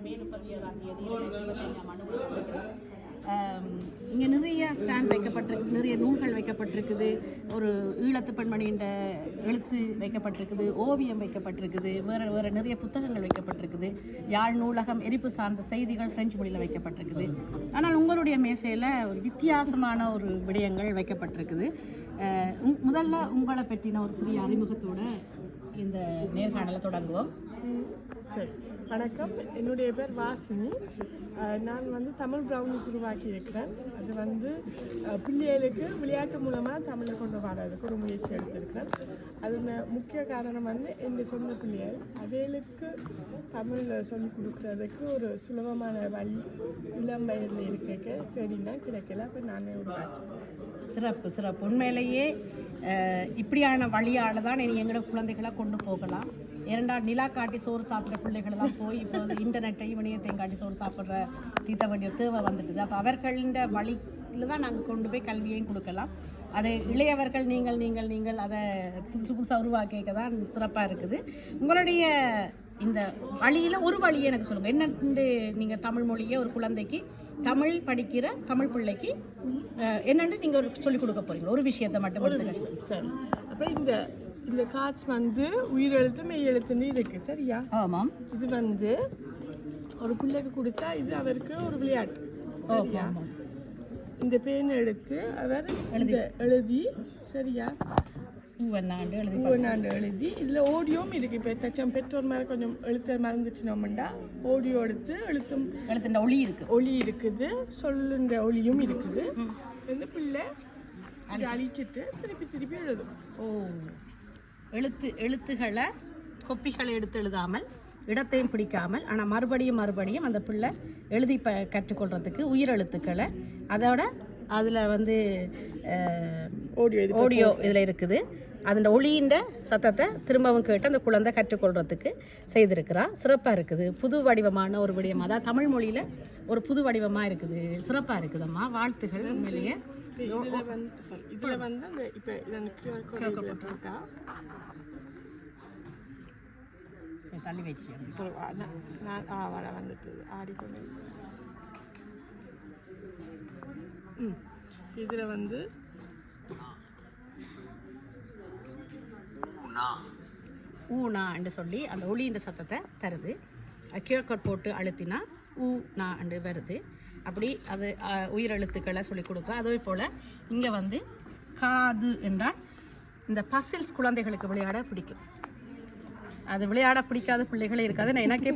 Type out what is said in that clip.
மே 37ஆம் தேதி 2025ஆம் ஆண்டு இங்கே நிறைய ஸ்டாண்ட் வைக்கப்பட்டிருக்கு, நிறைய நூல்கள் வைக்கப்பட்டிருக்குது, ஒரு ஈழத்து பெண்மணியின் எழுத்து வைக்கப்பட்டிருக்குது, ஓவியம் வைக்கப்பட்டிருக்குது, வேறு வேறு நிறைய புத்தகங்கள் வைக்கப்பட்டிருக்குது, யாழ் நூலகம் எரிப்பு சார்ந்த செய்திகள் பிரெஞ்சு மொழியில் வைக்கப்பட்டிருக்குது. ஆனால் உங்களுடைய மேசையில் ஒரு வித்தியாசமான ஒரு விடயங்கள் வைக்கப்பட்டிருக்குது. முதல்ல உங்களை பற்றின ஒரு சிறிய அறிமுகத்தோட இந்த நேர்காணலை தொடங்குவோம். சரி, வணக்கம். என்னுடைய பேர் வாசினி. நான் தமிழ் ப்ரௌனிஸ் உருவாக்கி இருக்கிறேன். அது பிள்ளைகளுக்கு விளையாட்டு மூலமாக தமிழை கொண்டு வர்றதுக்கு ஒரு முயற்சி எடுத்திருக்கிறேன். அது முக்கிய காரணம் என் சொந்த பிள்ளைகள் அவைகளுக்கு தமிழ் சொல்லிக் கொடுக்குறதுக்கு ஒரு சுலபமான வழி இளம் வயதில் இருக்க தேடினா கிடைக்கல. அப்போ நானே உருவாக்கி. சிறப்பு சிறப்பு. உண்மையிலேயே இப்படியான வழியால் தான் இனி எங்களோட குழந்தைகளை கொண்டு போகலாம். இரண்டாம் நிலா காட்டி சோறு சாப்பிட்ற பிள்ளைகளெல்லாம் போய் இப்போ இன்டர்நெட்டையும் இணையத்தையும் காட்டி சோறு சாப்பிட்ற தீர்த்த வேண்டிய தேவை வந்துட்டுது. அப்போ அவர்களின் வழியில் தான் நாங்கள் கொண்டு போய் கல்வியையும் கொடுக்கலாம். அதை இளையவர்கள் நீங்கள் அதை புதுசாக உருவாக்க தான் சிறப்பாக இருக்குது. உங்களுடைய இந்த வழியில் ஒரு வழியை எனக்கு சொல்லுங்கள். என்னென்று நீங்கள் தமிழ் மொழியை ஒரு குழந்தைக்கு தமிழ் படிக்கிற தமிழ் பிள்ளைக்கு என்னென்று நீங்கள் ஒரு சொல்லிக் கொடுக்க போகிறீங்க? ஒரு விஷயத்தை மட்டும். சரி, அப்போ இந்த காட்ஸ் உயிரெழுத்து மெய்யெழுத்துன்னு இருக்கு, சரியா? ஆமாம். இது ஒரு பிள்ளைக்கு கொடுத்தா இது அவருக்கு ஒரு விளையாட்டு, சரியா? இந்த பேன் எடுத்து அவர் எழுதி, சரியா, பூவண்ணாண்டு எழுதி இதில் ஓடியோவும் இருக்கு. இப்போ தச்சம் பெற்றோர் மாதிரி கொஞ்சம் எழுத்த மறந்துட்டோம்டா ஓடியோ எடுத்து எழுத்துன்ற ஒளி இருக்குது, சொல்லுன்ற ஒளியும் இருக்குது. பிள்ளை அழிச்சிட்டு திருப்பி எழுதும். எழுத்துக்களை கொப்பிகளை எடுத்து எழுதாமல், இடத்தையும் பிடிக்காமல், ஆனால் மறுபடியும் அந்த பிள்ளை எழுதி கற்றுக்கொள்றதுக்கு உயிரெழுத்துக்களை அதோட அதில் ஓடியோ இதில் இருக்குது. அதோட ஒளியின் சத்தத்தை திரும்பவும் கேட்டு அந்த குழந்தை கற்றுக்கொள்றதுக்கு செய்திருக்கிறா. சிறப்பாக இருக்குது. புது வடிவமான ஒரு விடயம், அதாவது தமிழ் மொழியில் ஒரு புது வடிவமாக இருக்குது. சிறப்பாக இருக்குதும்மா, வாழ்த்துகள். உண்மையிலேயே தள்ளி வச்சு வந்துட்டு ஆடிக்கொண்டு இதில் ஊனா என்று சொல்லி அந்த ஒளியின் சத்தத்தை தருது. கியூஆர் கோட் போட்டு அழுத்தினா ஊனா என்று வருது. அப்படி அது உயிரெழுத்துக்களை சொல்லிக் கொடுக்குறோம். அதே போல் இங்கே காது என்றால் இந்த பசில்ஸ் குழந்தைகளுக்கு விளையாட பிடிக்கும். அது விளையாட பிடிக்காத பிள்ளைகளே இருக்காது. நான் எனக்கே